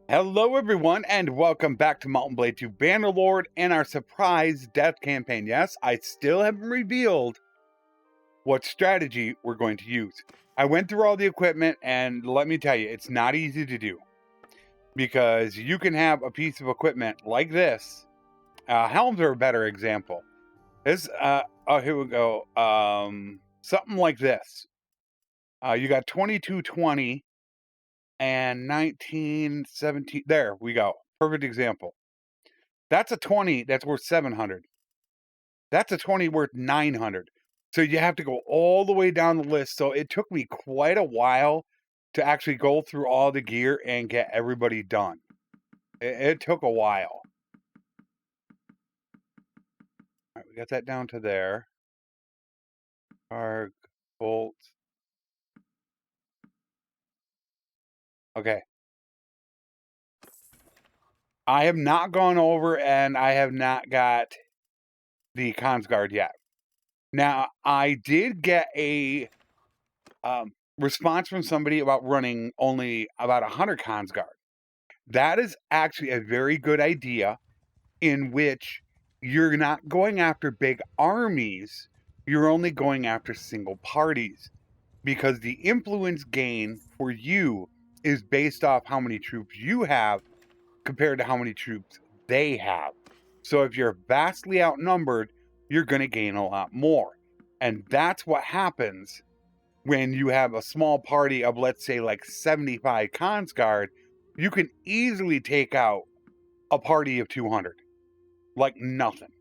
Hello everyone and welcome back to Mountain Blade 2 Bannerlord and our surprise death campaign. Yes, I still haven't revealed what strategy we're going to use. I went through all the equipment and let me tell you, it's not easy to do. Because you can have a piece of equipment like this. Helms are a better example. This, here we go. Something like this. You got 2220 and 1917. There we go. Perfect example. That's a 20 that's worth 700. That's a 20 worth 900. So you have to go all the way down the list. So it took me quite a while to actually go through all the gear and get everybody done. It took a while. All right, we got that down to there. Arc, bolt. Okay. I have not gone over and I have not got the cons guard yet. Now, I did get a response from somebody about running only about 100 cons guard. That is actually a very good idea in which you're not going after big armies. You're only going after single parties because the influence gain for you is based off how many troops you have compared to how many troops they have. So if you're vastly outnumbered, you're going to gain a lot more. And that's what happens when you have a small party of, let's say, like 75 cons guard. You can easily take out a party of 200 like nothing.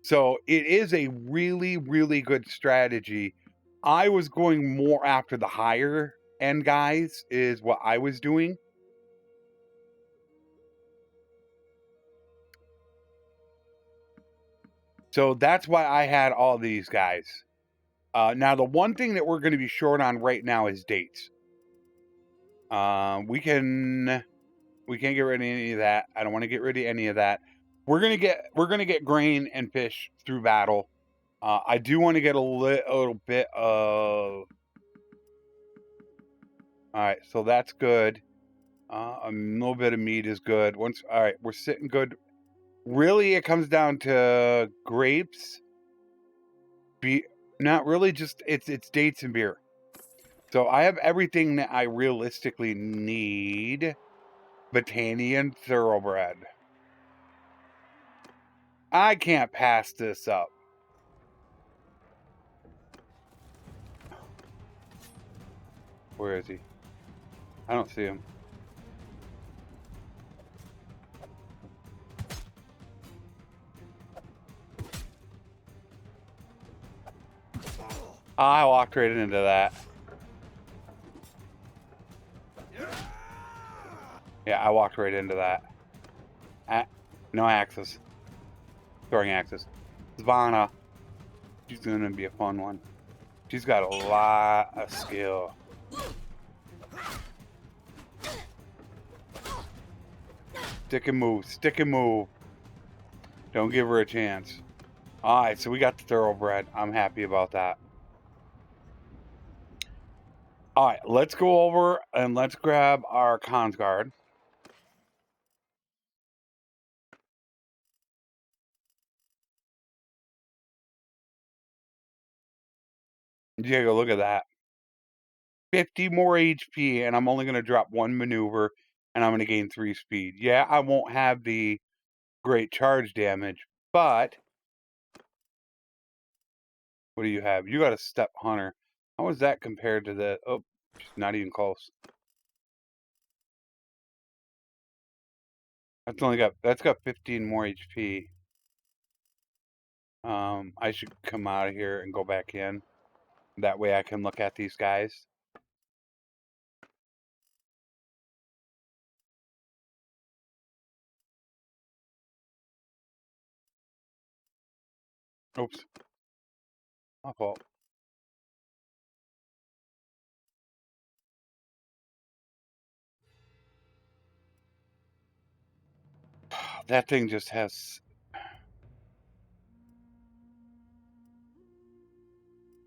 So it is a really, really good strategy. I was going more after the higher end guys is what I was doing. So that's why I had all these guys. Now, the one thing that we're going to be short on right now is dates. We can't get rid of any of that. I don't want to get rid of any of that. We're gonna get grain and fish through battle. I do want to get a little bit of. All right, so that's good. A little bit of meat is good. All right, we're sitting good. Really, it comes down to grapes. Not really, just it's dates and beer. So I have everything that I realistically need. Botanian thoroughbred. I can't pass this up. Where is he? I don't see him. I walked right into that. Yeah, I walked right into that. No axes. Throwing axes. Zvana. She's gonna be a fun one. She's got a lot of skill. Stick and move. Stick and move. Don't give her a chance. Alright, so we got the thoroughbred. I'm happy about that. Alright, let's go over and let's grab our cons guard. Diego, look at that. 50 more HP, and I'm only going to drop 1 maneuver, and I'm going to gain 3 speed. Yeah, I won't have the great charge damage, but what do you have? You got a step hunter. How is that compared to the... Oh, not even close. That's got 15 more HP. I should come out of here and go back in. That way I can look at these guys. Oops. My fault. That thing just has...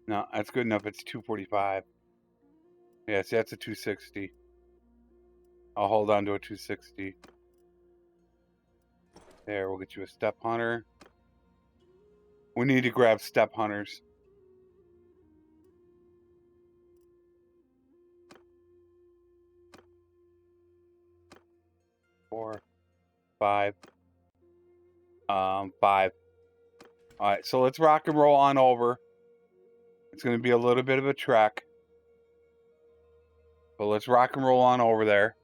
No, that's good enough. It's 245. Yes, that's a 260. I'll hold on to a 260. There, we'll get you a step hunter. We need to grab step hunters. Four, five. 5. All right, so let's rock and roll on over. It's going to be a little bit of a trek. But let's rock and roll on over there.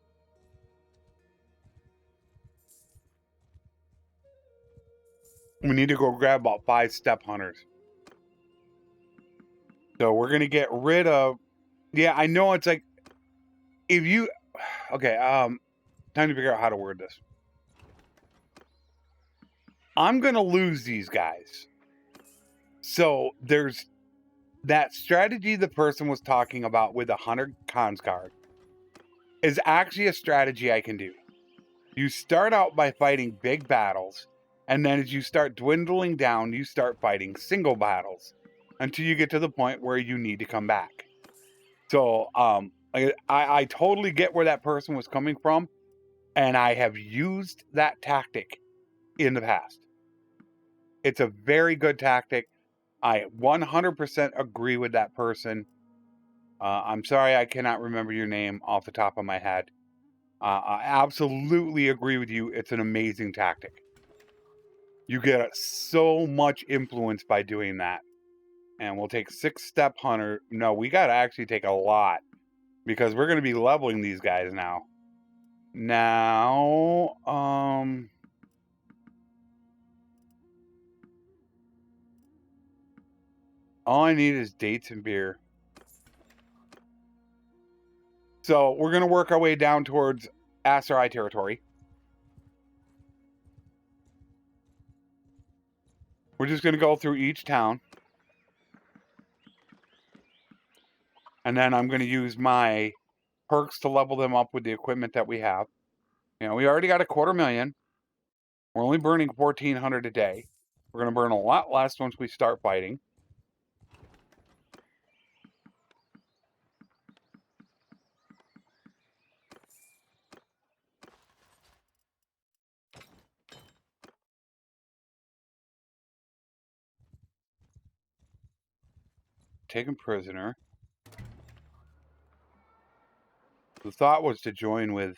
We need to go grab about 5 step hunters. So we're going to get rid of... Yeah, I know it's like... If you... Okay, time to figure out how to word this. I'm going to lose these guys. So there's that strategy the person was talking about with the Hunter Cons guard is actually a strategy I can do. You start out by fighting big battles, and then as you start dwindling down, you start fighting single battles until you get to the point where you need to come back. So I totally get where that person was coming from, and I have used that tactic in the past. It's a very good tactic. I 100% agree with that person. I'm sorry I cannot remember your name off the top of my head. I absolutely agree with you. It's an amazing tactic. You get so much influence by doing that. And we'll take 6 step hunter. No, we got to actually take a lot because we're going to be leveling these guys now. Now, all I need is dates and beer. So we're going to work our way down towards Aserai territory. We're just going to go through each town. And then I'm going to use my perks to level them up with the equipment that we have. You know, we already got 250,000. We're only burning 1,400 a day. We're going to burn a lot less once we start fighting. Taken prisoner. The thought was to join with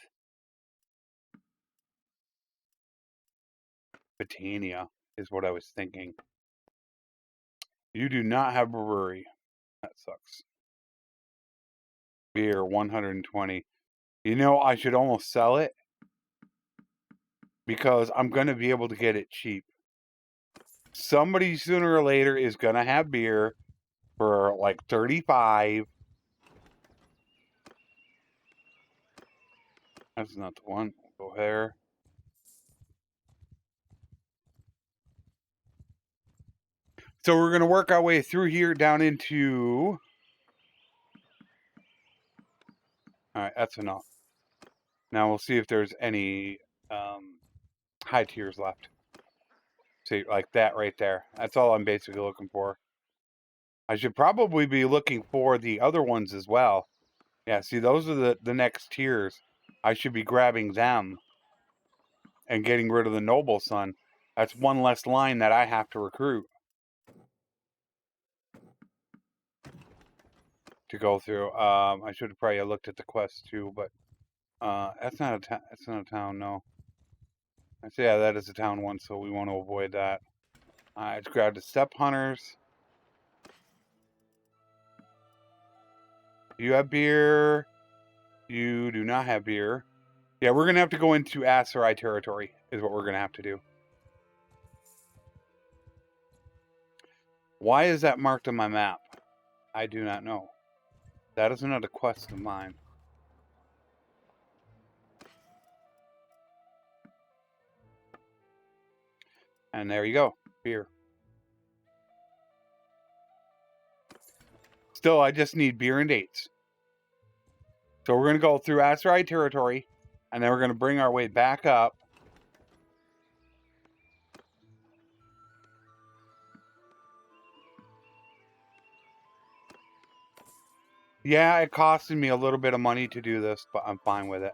Batania, is what I was thinking. You do not have brewery. That sucks. Beer, 120. You know, I should almost sell it because I'm going to be able to get it cheap. Somebody sooner or later is going to have beer for like 35. That's not the one. We'll go there. So we're going to work our way through here down into... All right, that's enough. Now we'll see if there's any high tiers left. See, like that right there. That's all I'm basically looking for. I should probably be looking for the other ones as well. Yeah, see, those are the next tiers. I should be grabbing them and getting rid of the Noble Son. That's one less line that I have to recruit to go through. I should have probably looked at the quest too, but that's not a that's not a town. No. Yeah, that is a town one, so we want to avoid that. Let's grab the step hunters. You have beer. You do not have beer. Yeah, we're going to have to go into Aserai territory, is what we're going to have to do. Why is that marked on my map? I do not know. That is not a quest of mine. And there you go. Beer. Still, I just need beer and dates. So we're going to go through Aserai territory, and then we're going to bring our way back up. Yeah, it costed me a little bit of money to do this, but I'm fine with it.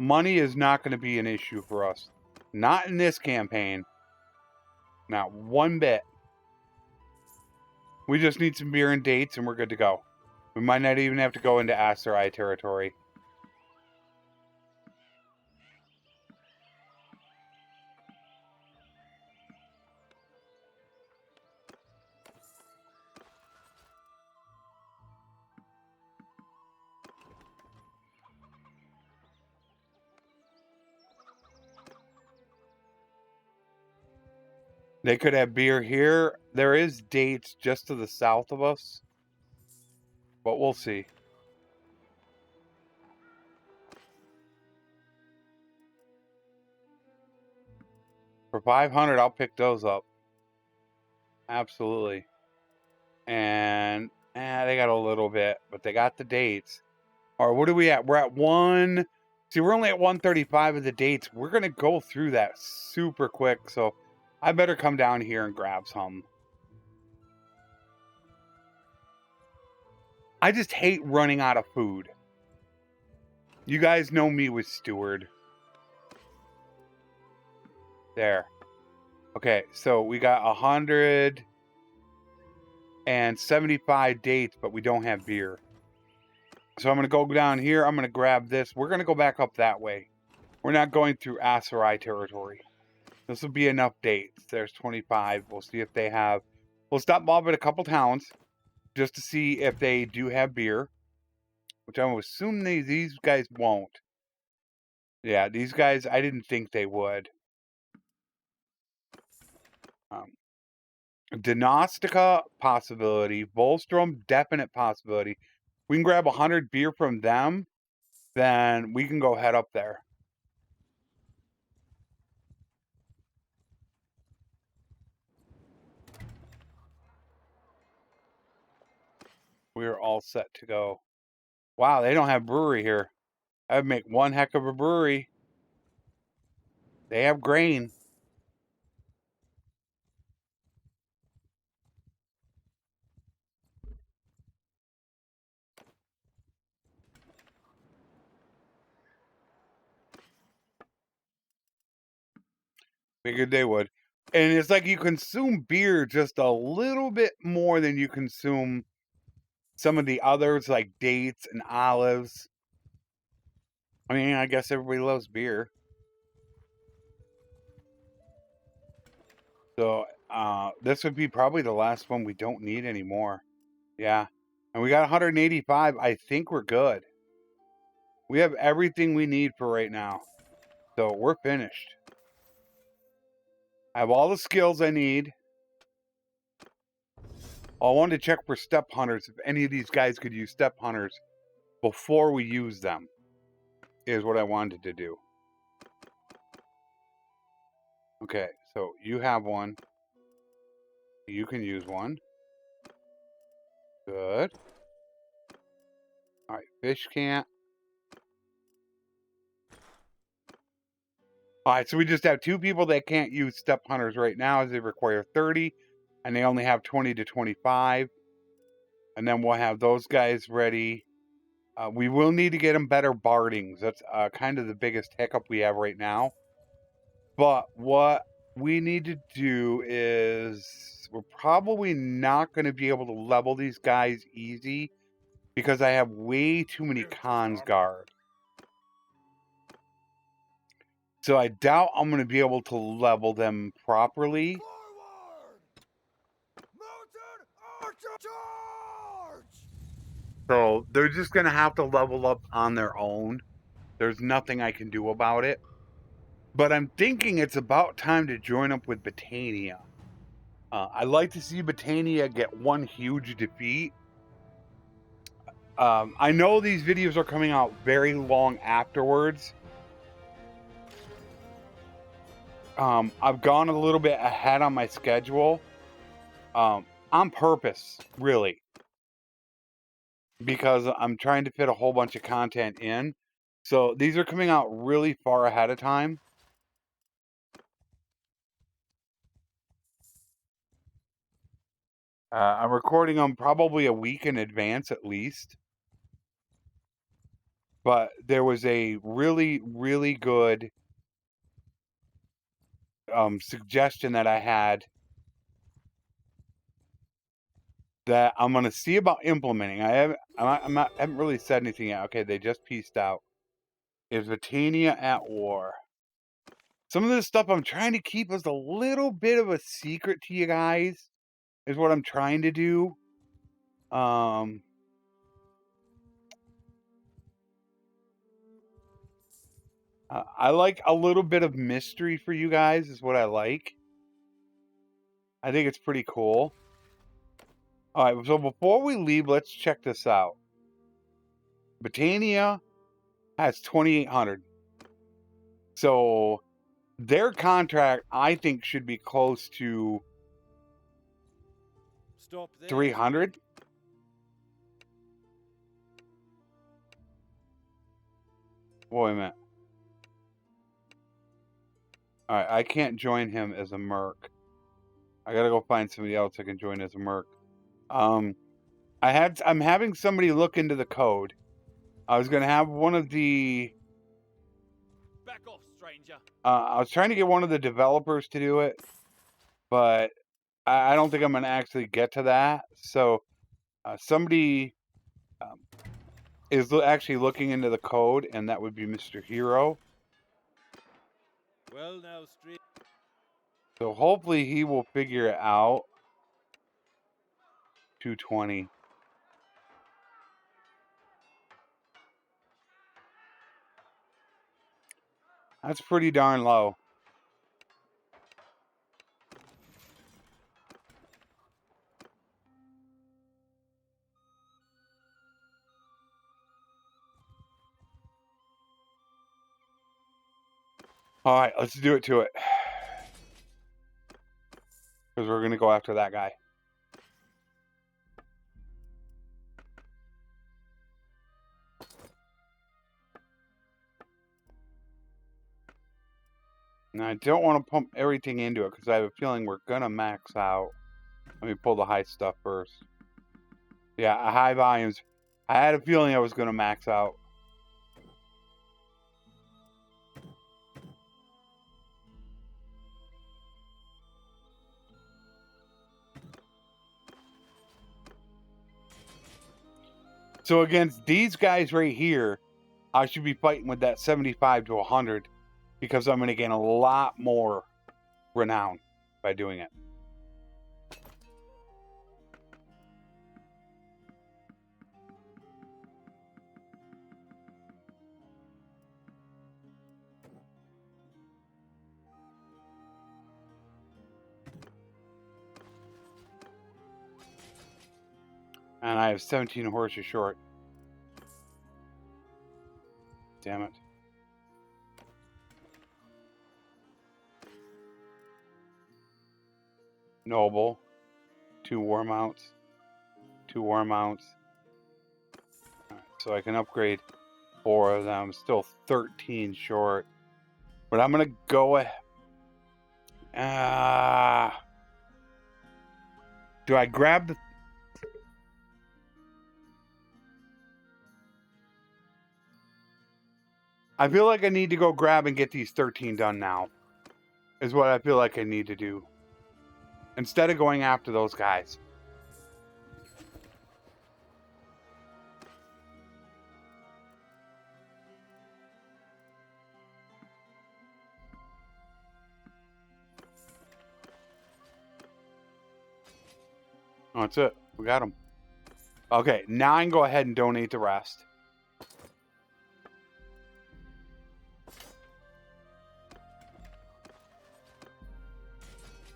money is not going to be an issue for us. Not in this campaign. Not one bit. We just need some beer and dates and we're good to go. We might not even have to go into Aserai territory. They could have beer here. There is dates just to the south of us. But we'll see. For 500, I'll pick those up. Absolutely. And they got a little bit, but they got the dates. Or what are we at? We're at 1. See, we're only at 135 of the dates. We're going to go through that super quick. So I better come down here and grab some. I just hate running out of food. You guys know me with Steward. There. Okay, so we got 175 dates, but we don't have beer. So I'm going to go down here. I'm going to grab this. We're going to go back up that way. We're not going through Aserai territory. This will be enough dates. There's 25. We'll see if they have... We'll stop off at a couple towns just to see if they do have beer. Which I would assume these guys won't. Yeah, these guys, I didn't think they would. Dinostica, possibility. Volstrom, definite possibility. We can grab 100 beer from them, then we can go head up there. We're all set to go. Wow, they don't have brewery here. That would make one heck of a brewery. They have grain. Figured they would. And it's like you consume beer just a little bit more than you consume some of the others, like dates and olives. I mean, I guess everybody loves beer. So, this would be probably the last one we don't need anymore. Yeah. And we got 185. I think we're good. We have everything we need for right now. So, we're finished. I have all the skills I need. I wanted to check for step hunters. If any of these guys could use step hunters before we use them, is what I wanted to do. Okay, so you have one. You can use one. Good. All right, fish can't. All right, so we just have 2 people that can't use step hunters right now, as they require 30, and they only have 20 to 25. And then we'll have those guys ready. We will need to get them better bardings. That's kind of the biggest hiccup we have right now. But what we need to do is, we're probably not going to be able to level these guys easy because I have way too many cons guard. So I doubt I'm going to be able to level them properly. So they're just going to have to level up on their own. There's nothing I can do about it. But I'm thinking it's about time to join up with Botania. I'd like to see Botania get one huge defeat. I know these videos are coming out very long afterwards. I've gone a little bit ahead on my schedule. On purpose, really. Because I'm trying to fit a whole bunch of content in. So these are coming out really far ahead of time. I'm recording them probably a week in advance at least. but there was a really, really good suggestion that I had that I'm going to see about implementing. I haven't really said anything yet. Okay, they just pieced out. Is Britannia at war? Some of this stuff I'm trying to keep as a little bit of a secret to you guys, is what I'm trying to do. I like a little bit of mystery for you guys, is what I like. I think it's pretty cool. All right, so before we leave, let's check this out. Britannia has 2,800. So their contract, I think, should be close to 300. Wait a minute. All right, I can't join him as a merc. I gotta go find somebody else I can join as a merc. I'm having somebody look into the code. I was gonna have one of the. Back off, stranger. I was trying to get one of the developers to do it, but I don't think I'm gonna actually get to that. So somebody is actually looking into the code, and that would be Mr. Hero. Well, now, street. So hopefully he will figure it out. 220. That's pretty darn low. All right, let's do it to it. Because we're going to go after that guy. Now, I don't want to pump everything into it because I have a feeling we're going to max out. Let me pull the high stuff first. Yeah, high volumes. I had a feeling I was going to max out. So against these guys right here, I should be fighting with that 75 to 100 because I'm going to gain a lot more renown by doing it. And I have 17 horses short. Damn it. Noble. 2 war mounts. 2 war mounts. Right, so I can upgrade 4 of them. Still 13 short. But I'm going to go ahead. Do I grab the... I feel like I need to go grab and get these 13 done now. Is what I feel like I need to do. Instead of going after those guys. Oh, that's it. We got them. Okay, now I can go ahead and donate the rest.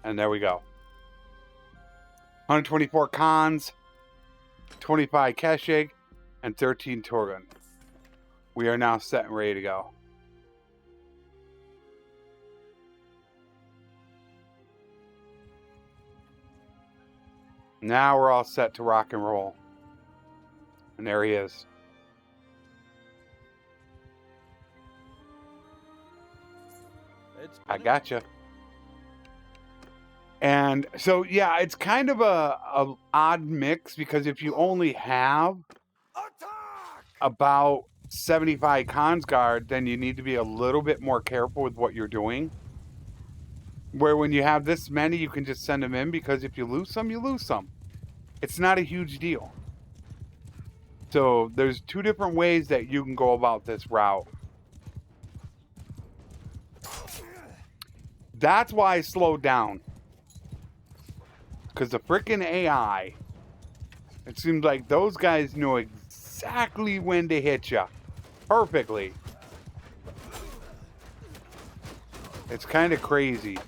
And there we go. 124 cons, 25 Keshig, and 13 Torgun. We are now set and ready to go. Now we're all set to rock and roll. And there he is. I gotcha. And so, yeah, it's kind of a odd mix because if you only have about 75 cons guard, then you need to be a little bit more careful with what you're doing. Where when you have this many, you can just send them in, because if you lose some, you lose some. It's not a huge deal. So there's two different ways that you can go about this route. That's why I slowed down. Because the freaking AI, it seems like those guys know exactly when to hit you. Perfectly. It's kind of crazy.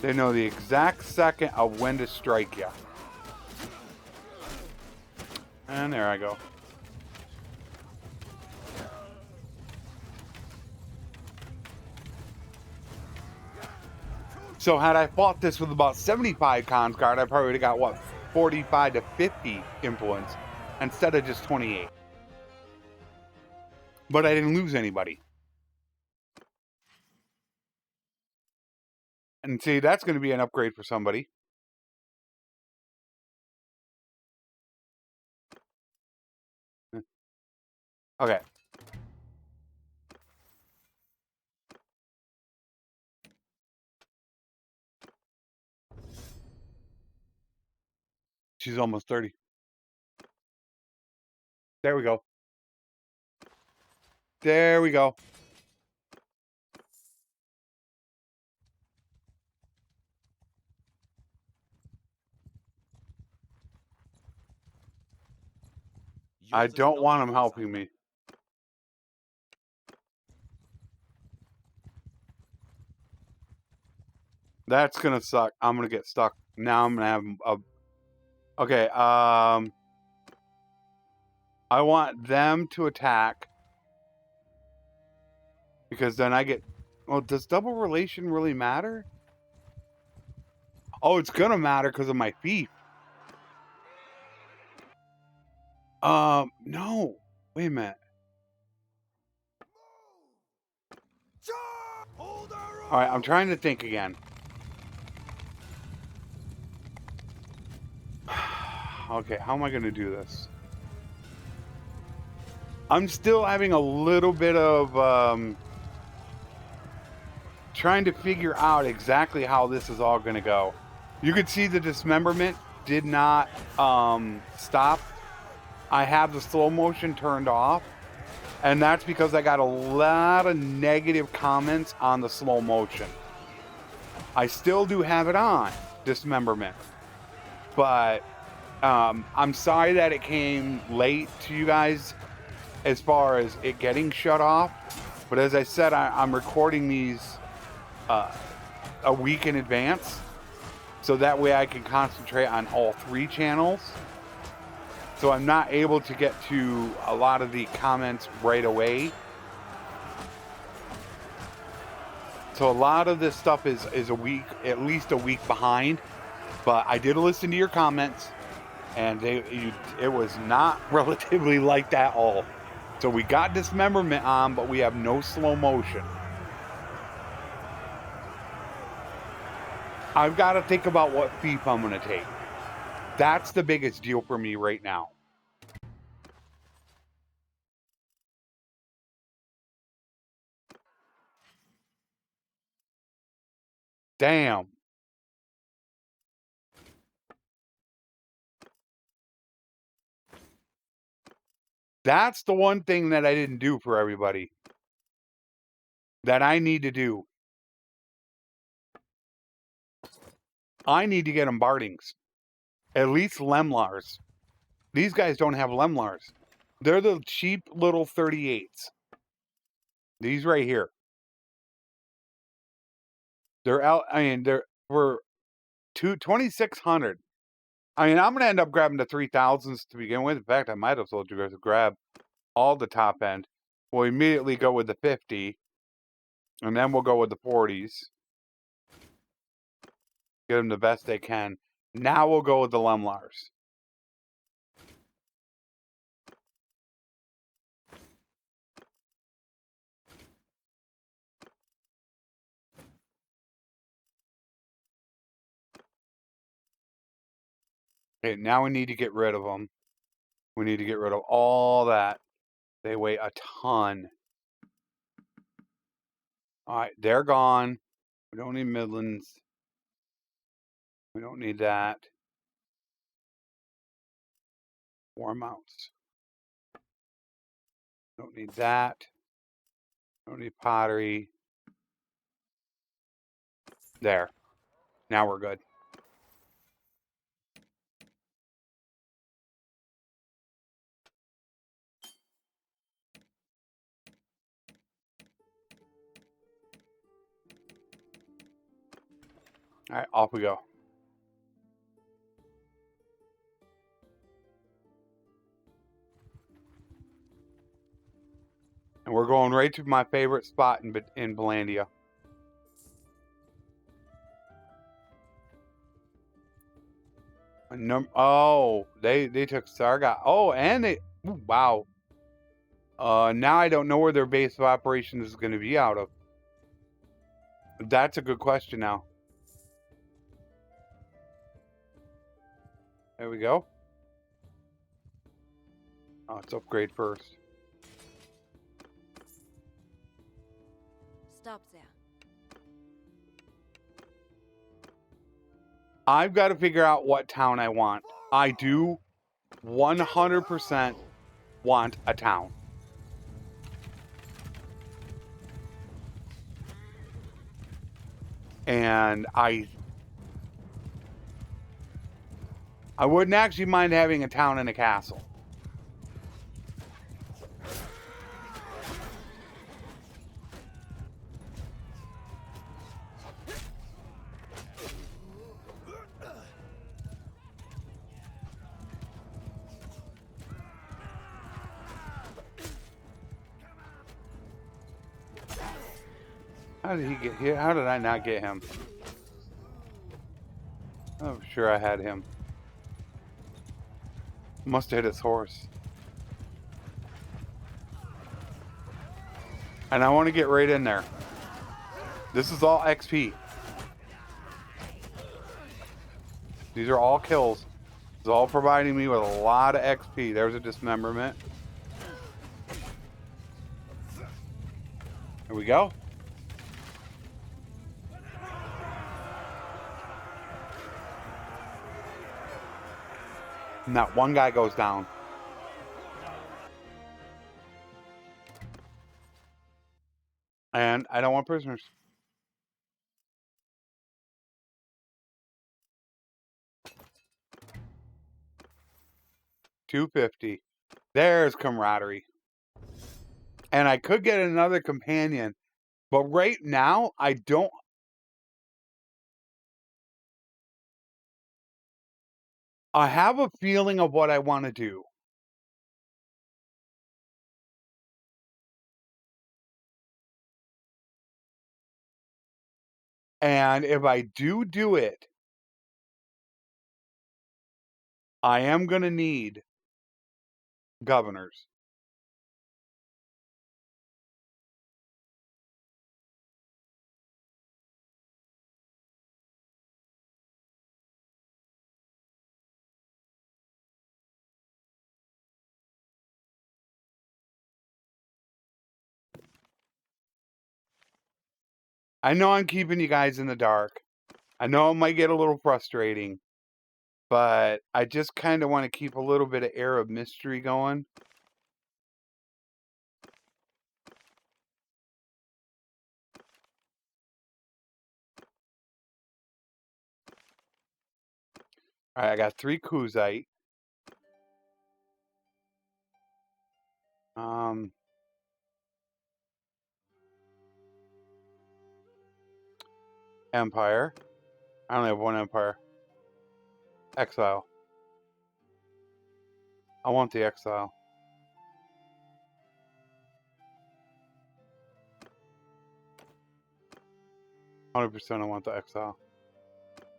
They know the exact second of when to strike you. And there I go. So had I fought this with about 75 cons guard, I probably would have got, what, 45 to 50 influence instead of just 28. But I didn't lose anybody. And see, that's going to be an upgrade for somebody. Okay. She's almost 30. There we go. There we go. I Yours is don't not want the him force, helping Hunter. me. That's going to suck. I'm going to get stuck. Now I'm going to have a... Okay, I want them to attack, because then I get... Well, does double relation really matter? Oh, it's going to matter because of my thief. No. Wait a minute. All right, I'm trying to think again. Okay, how am I going to do this? I'm still having a little bit of trying to figure out exactly how this is all going to go. You could see the dismemberment did not stop. I have the slow motion turned off, and that's because I got a lot of negative comments on the slow motion. I still do have it on, dismemberment, but I'm sorry that it came late to you guys as far as it getting shut off. But as I said, I'm recording these a week in advance, so that way I can concentrate on all three channels. So I'm not able to get to a lot of the comments right away. So a lot of this stuff is a week, at least a week behind. But I did listen to your comments, and it was not relatively like that at all. So we got dismemberment on, but we have no slow motion. I've got to think about what thief I'm going to take. That's the biggest deal for me right now. Damn. That's the one thing that I didn't do for everybody that I need to do. I need to get them Bardings. At least Lemlars. These guys don't have Lemlars. They're the cheap little 38s. These right here. They're out. I mean, they're for 2,600. I mean, I'm going to end up grabbing the 3,000s to begin with. In fact, I might as well just grab all the top end. We'll immediately go with the 50. And then we'll go with the 40s. Get them the best they can. Now we'll go with the Lemlars. Okay, now we need to get rid of them. We need to get rid of all that. They weigh a ton. Alright, they're gone. We don't need Midlands. We don't need that. War mounts. Don't need that. Don't need pottery. There. Now we're good. Alright, off we go. And we're going right to my favorite spot in Belandia. Oh, they took Sargot. Oh, and they... Ooh, wow. Now I don't know where their base of operations is going to be out of. That's a good question now. There we go. Oh, let's upgrade first. Stop there. I've got to figure out what town I want. I do 100% want a town. And I wouldn't actually mind having a town and a castle. How did he get here? How did I not get him? I'm sure I had him. Must have hit his horse. And I want to get right in there. This is all XP. These are all kills. It's all providing me with a lot of XP. There's a dismemberment. There we go. And that one guy goes down. And I don't want prisoners. $250. There's camaraderie. And I could get another companion. But right now, I don't. I have a feeling of what I want to do. And if I do it, I am going to need governors. I know I'm keeping you guys in the dark. I know it might get a little frustrating. But I just kind of want to keep a little bit of air of mystery going. All right, I got 3 Kuzite. Empire. I only have 1 Empire. Exile. I want the Exile. %, I want the Exile.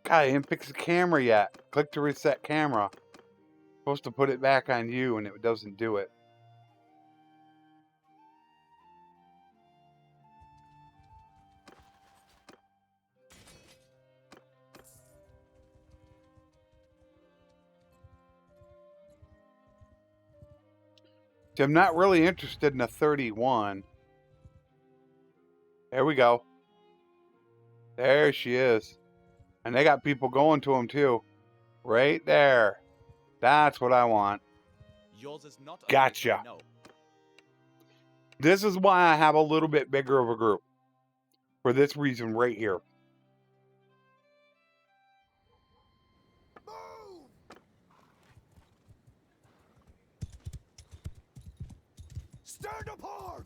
God, I didn't fix the camera yet. Click to reset camera. Supposed to put it back on you and it doesn't do it. So I'm not really interested in a 31. There we go. There she is. And they got people going to them too. Right there. That's what I want. Yours is not a Gotcha. military, no. This is why I have a little bit bigger of a group. For this reason right here. Move! Stand apart!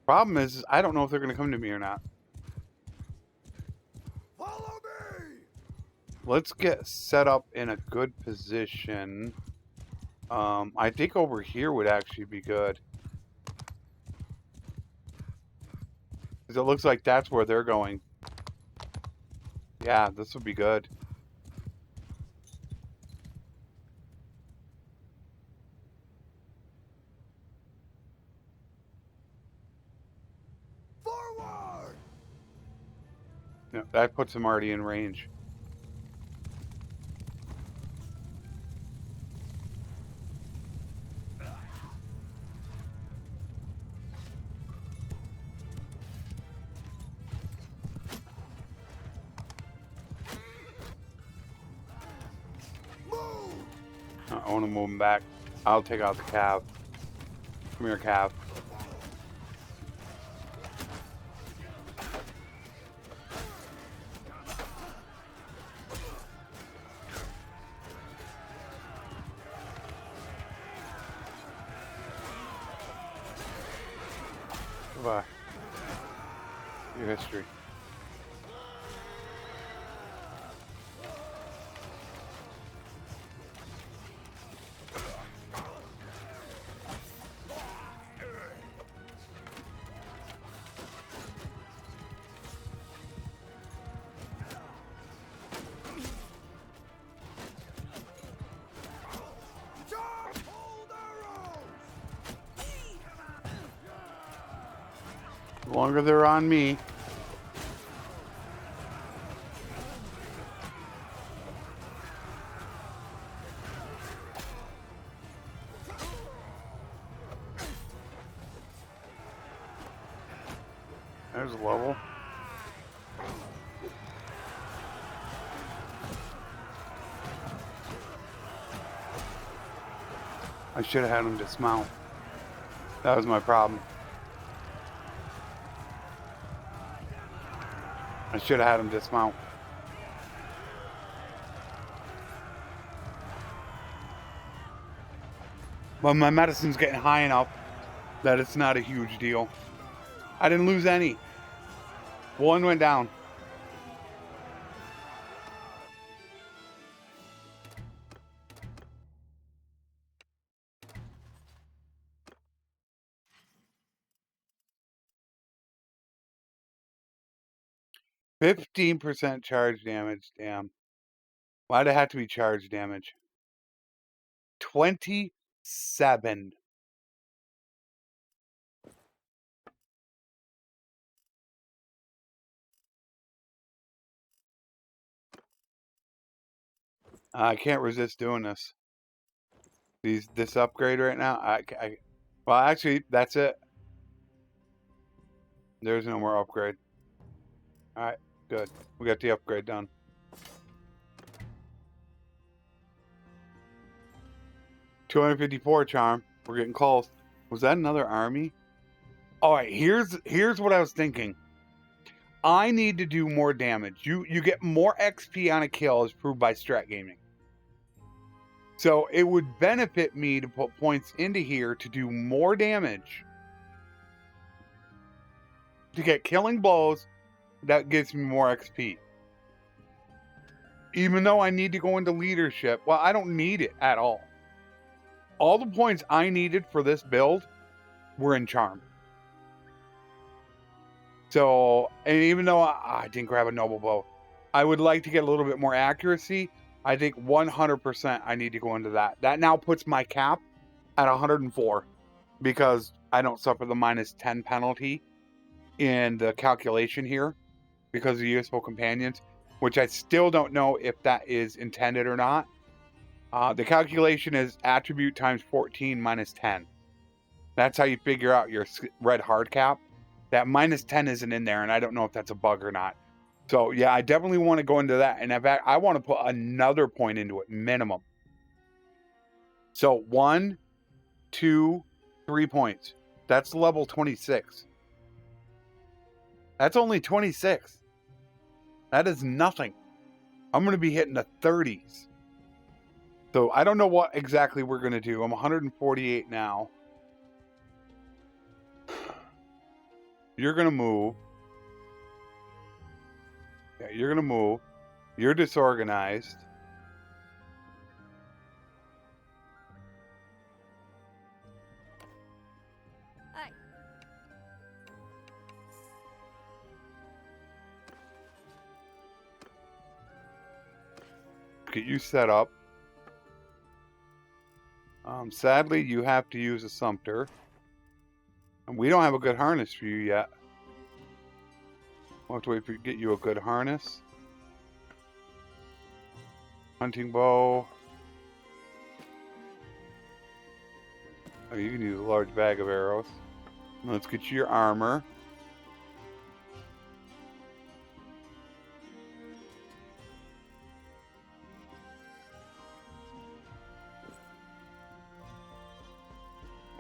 Problem is I don't know if they're going to come to me or not. Follow me! Let's get set up in a good position. I think over here would actually be good. Because it looks like that's where they're going. Yeah, this would be good. Forward! Yeah, that puts them already in range. Move! I want to move them back. I'll take out the Cav. Come here, Cav. Goodbye. Your history. Charge! Hold arrows! The longer they're on me. There's a level. I should have had him dismount. That was my problem. I should have had him dismount. But my medicine's getting high enough that it's not a huge deal. I didn't lose any. One went down. %15 charge damage. Damn. Why'd it have to be charge damage? 27. I can't resist doing this. This upgrade right now. Well, actually, that's it. There's no more upgrade. All right, good. We got the upgrade done. $254 charm. We're getting close. Was that another army? All right, here's what I was thinking. I need to do more damage. You get more XP on a kill as proved by Strat Gaming. So it would benefit me to put points into here to do more damage. To get killing blows, that gives me more XP. Even though I need to go into leadership, well, I don't need it at all. All the points I needed for this build were in charm. So, and even though I didn't grab a noble bow, I would like to get a little bit more accuracy. I think 100% I need to go into that. That now puts my cap at 104 because I don't suffer the -10 penalty in the calculation here because of useful companions, which I still don't know if that is intended or not. The calculation is attribute times 14 minus 10. That's how you figure out your red hard cap. That minus 10 isn't in there, and I don't know if that's a bug or not. So, yeah, I definitely want to go into that. And in fact, I want to put another point into it, minimum. So, 1, 2, 3 points. That's level 26. That's only 26. That is nothing. I'm going to be hitting the 30s. So, I don't know what exactly we're going to do. I'm 148 now. You're going to move. Yeah, you're going to move. You're disorganized. Hi. Get you set up. Sadly, you have to use a sumpter. And we don't have a good harness for you yet. We'll have to wait for get you a good harness. Hunting bow. Oh, you can use a large bag of arrows. Let's get you your armor.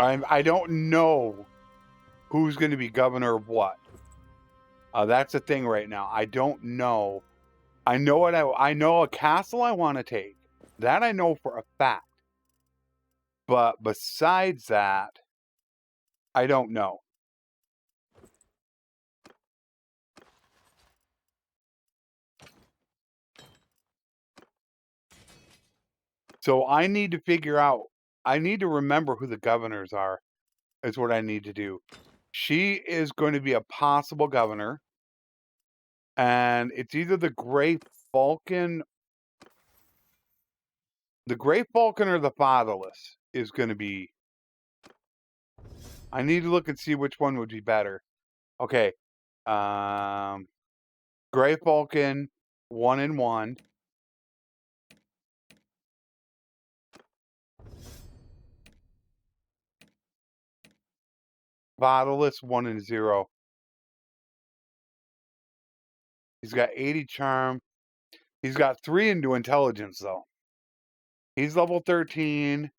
I don't know who's going to be governor of what. That's the thing right now. I don't know. I know I know a castle I want to take. That I know for a fact. But besides that, I don't know. So I need to figure out, I need to remember who the governors are, is what I need to do. She is going to be a possible governor. And it's either the Grey Falcon. The Grey Falcon or the Fatherless is going to be. I need to look and see which one would be better. Okay. Grey Falcon, 1-1. Fatherless, 1-0. He's got 80 charm. He's got 3 into intelligence, though. He's level 13.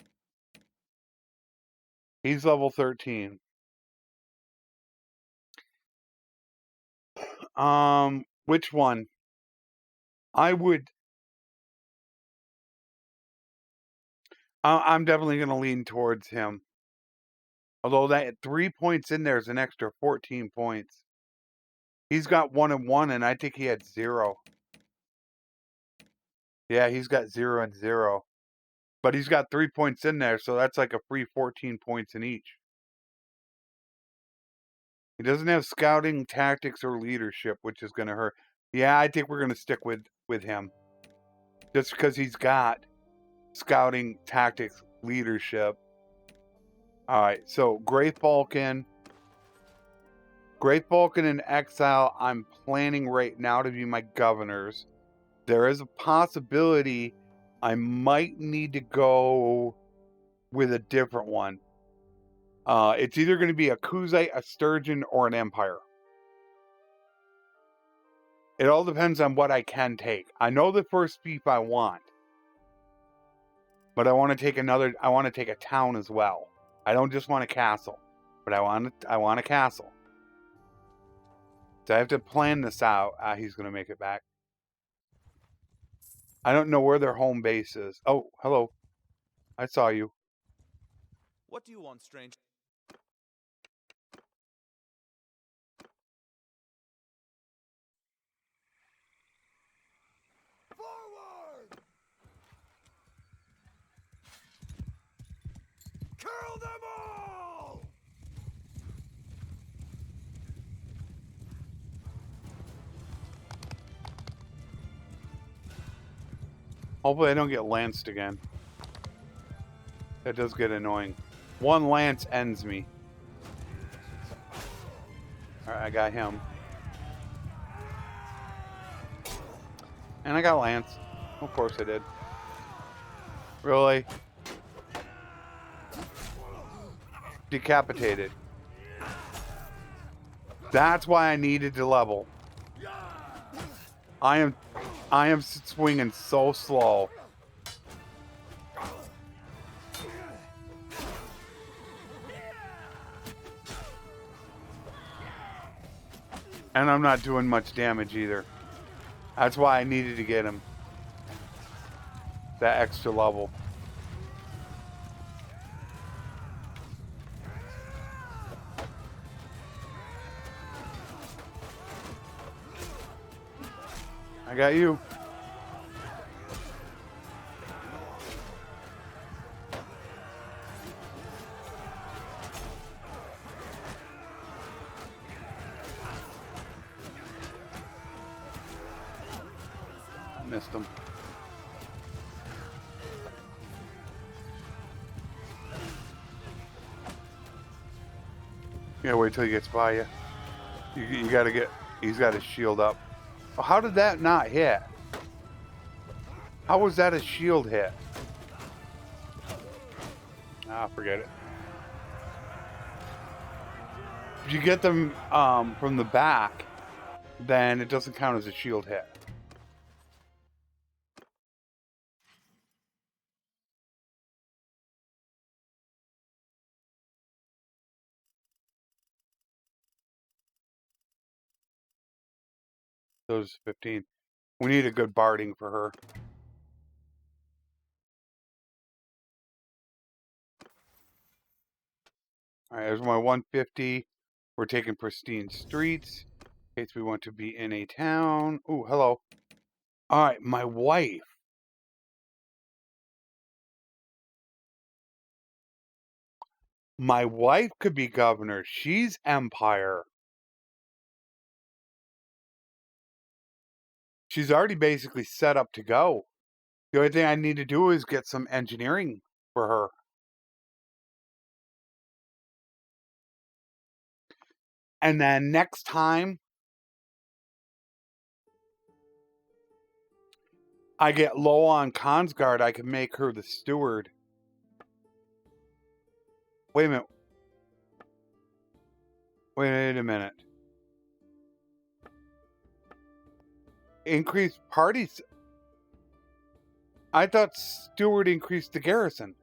He's level 13. Which one? I'm definitely going to lean towards him. Although that 3 points in there is an extra 14 points. He's got 1-1, and I think he had 0. Yeah, he's got 0 and 0. But he's got 3 points in there, so that's like a free 14 points in each. He doesn't have scouting, tactics, or leadership, which is going to hurt. Yeah, I think we're going to stick with him. Just because he's got scouting, tactics, leadership. All right, so Grey Falcon. Grey Falcon in exile, I'm planning right now to be my governors. There is a possibility I might need to go with a different one. It's either going to be a Kaoses, a Sturgeon, or an Empire. It all depends on what I can take. I know the first fief I want. But I want to take I want to take a town as well. I don't just want a castle. But I want a castle. So I have to plan this out. He's going to make it back. I don't know where their home base is. Oh, hello. I saw you. What do you want, stranger? Forward! Kill them all! Hopefully I don't get lanced again. That does get annoying. 1 lance ends me. Alright, I got him. And I got Lance. Of course I did. Really? Decapitated. That's why I needed to level. I am swinging so slow. And I'm not doing much damage either. That's why I needed to get him. That extra level. I got you. I missed him. You gotta wait till he gets by you. You gotta get... He's got his shield up. Oh, how did that not hit? How was that a shield hit? Ah, forget it. If you get them from the back, then it doesn't count as a shield hit. Those 15. We need a good barding for her. Alright, there's my 150. We're taking pristine streets. In case we want to be in a town. Ooh, hello. Alright, my wife. My wife could be governor. She's Empire. She's already basically set up to go. The only thing I need to do is get some engineering for her. And then next time I get low on Consguard, I can make her the steward. Wait a minute. Wait a minute. Increase parties. I thought steward increased the garrison.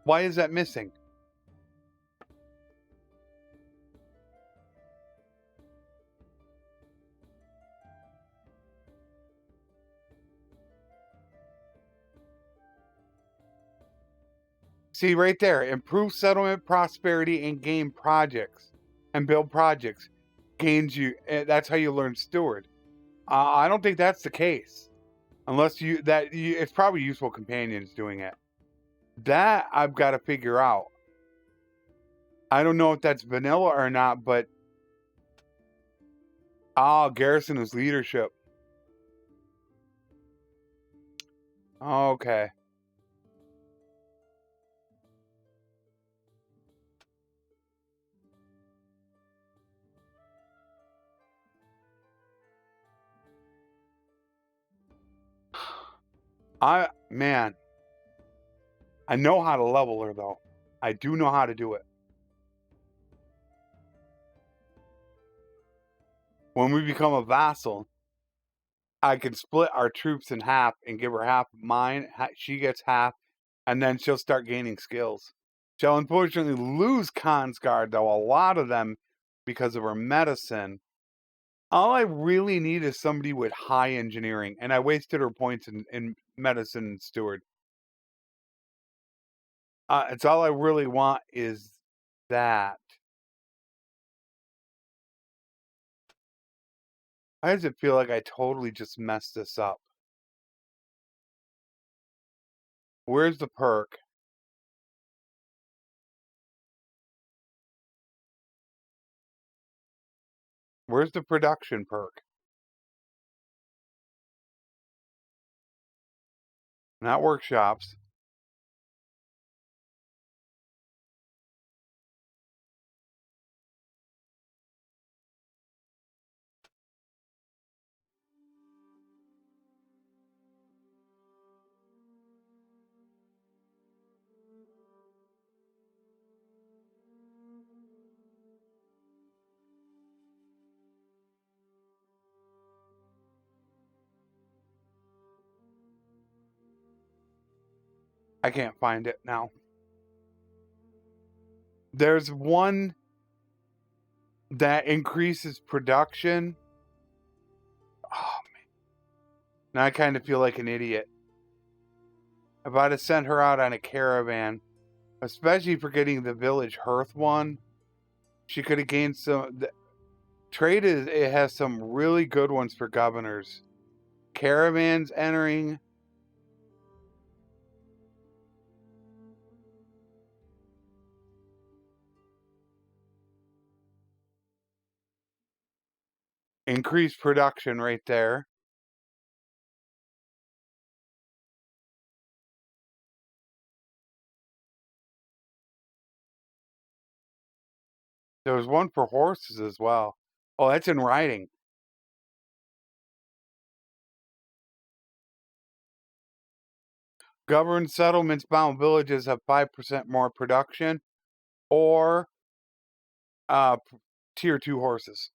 Why is that missing? See right there, improve settlement prosperity and gain projects and build projects gains you. That's how you learn steward. I don't think that's the case, unless it's probably useful companions doing it. That I've got to figure out. I don't know if that's vanilla or not, but Garrison is leadership. Okay. Man, I know how to level her though. I do know how to do it. When we become a vassal, I can split our troops in half and give her half of mine. She gets half, and then she'll start gaining skills. She'll unfortunately lose Consguard, though, a lot of them because of her medicine. All I really need is somebody with high engineering, and I wasted her points in medicine and steward. It's all I really want is that. Why does it feel like I totally just messed this up? Where's the perk? Where's the production perk? Not workshops. I can't find it now. There's one that increases production. Oh, man. Now I kind of feel like an idiot. If I'd have sent her out on a caravan, especially for getting the village hearth one, she could have gained some. Trade it has some really good ones for governors. Caravans entering. Increased production right there. There was one for horses as well. Oh, that's in riding. Governed settlements bound villages have 5% more production, or tier 2 horses.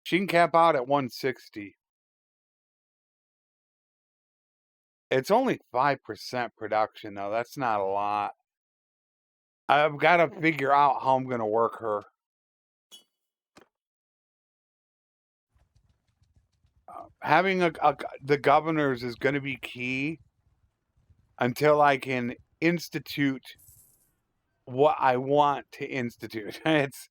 She can cap out at 160. It's only 5% production though. That's not a lot. I've got to figure out how I'm going to work her. Having the governors is going to be key until I can institute what I want to institute. It's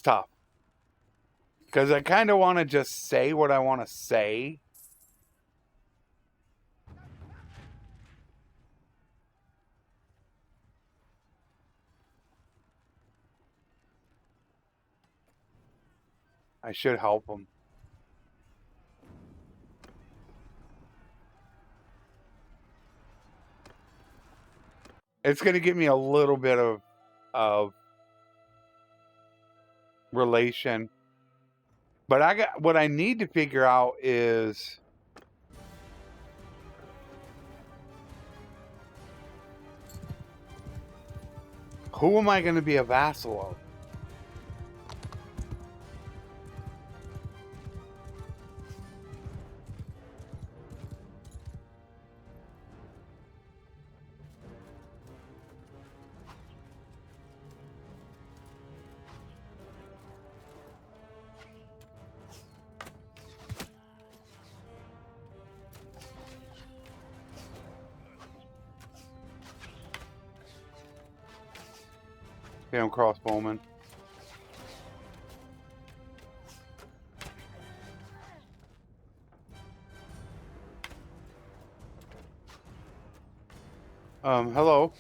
tough because I kind of want to just say what I want to say. I should help them. It's going to give me a little bit of relation. But what I need to figure out is who am I going to be a vassal of? Damn crossbowman. Hello.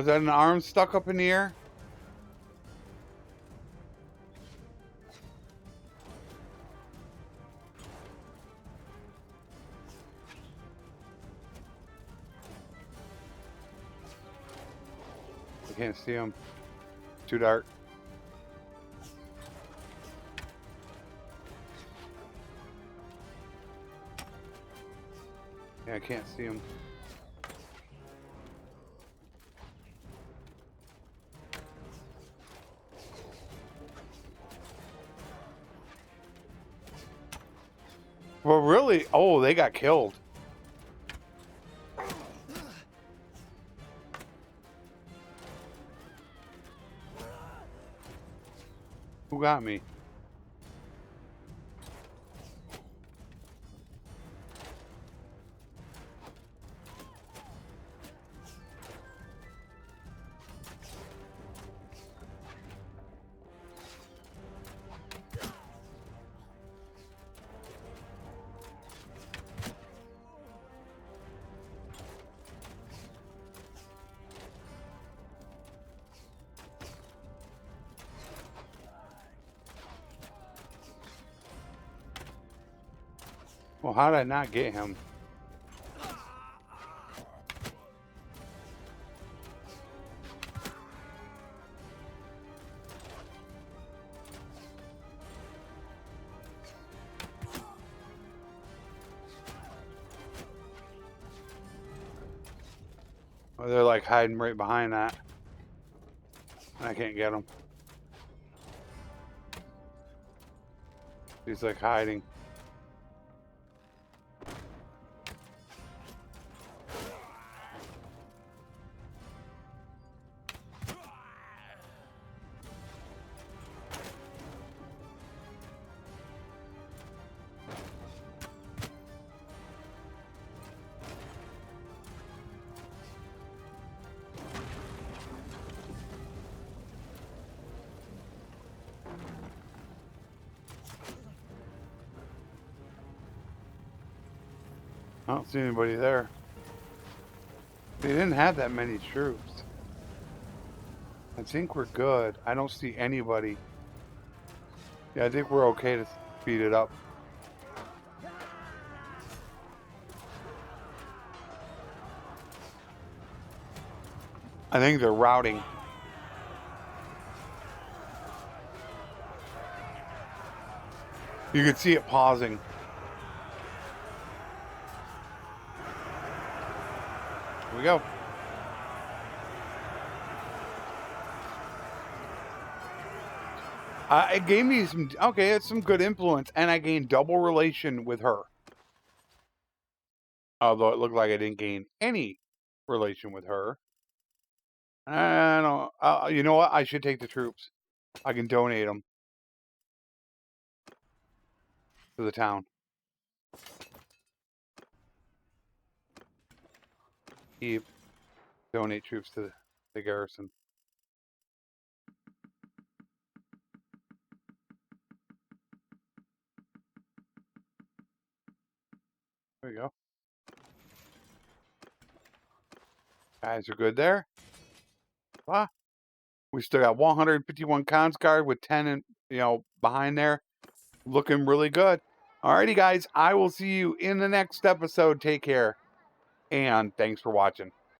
Is that an arm stuck up in the air? I can't see him. Too dark. Yeah, I can't see him. Well, really? Oh, they got killed. Who got me? Well, how did I not get him? Well, they're like hiding right behind that. And I can't get them. He's like hiding. I don't see anybody there. They didn't have that many troops. I think we're good. I don't see anybody. Yeah, I think we're okay to speed it up. I think they're routing. You can see it pausing. Here we go. It gave me some, okay, it's some good influence, and I gained double relation with her. Although it looked like I didn't gain any relation with her. I don't, you know what? I should take the troops. I can donate them to the town. Keep, donate troops to the garrison. There we go. Guys are good there. Ah, we still got 151 cons guard with 10 and behind there. Looking really good. Alrighty, guys. I will see you in the next episode. Take care. And thanks for watching.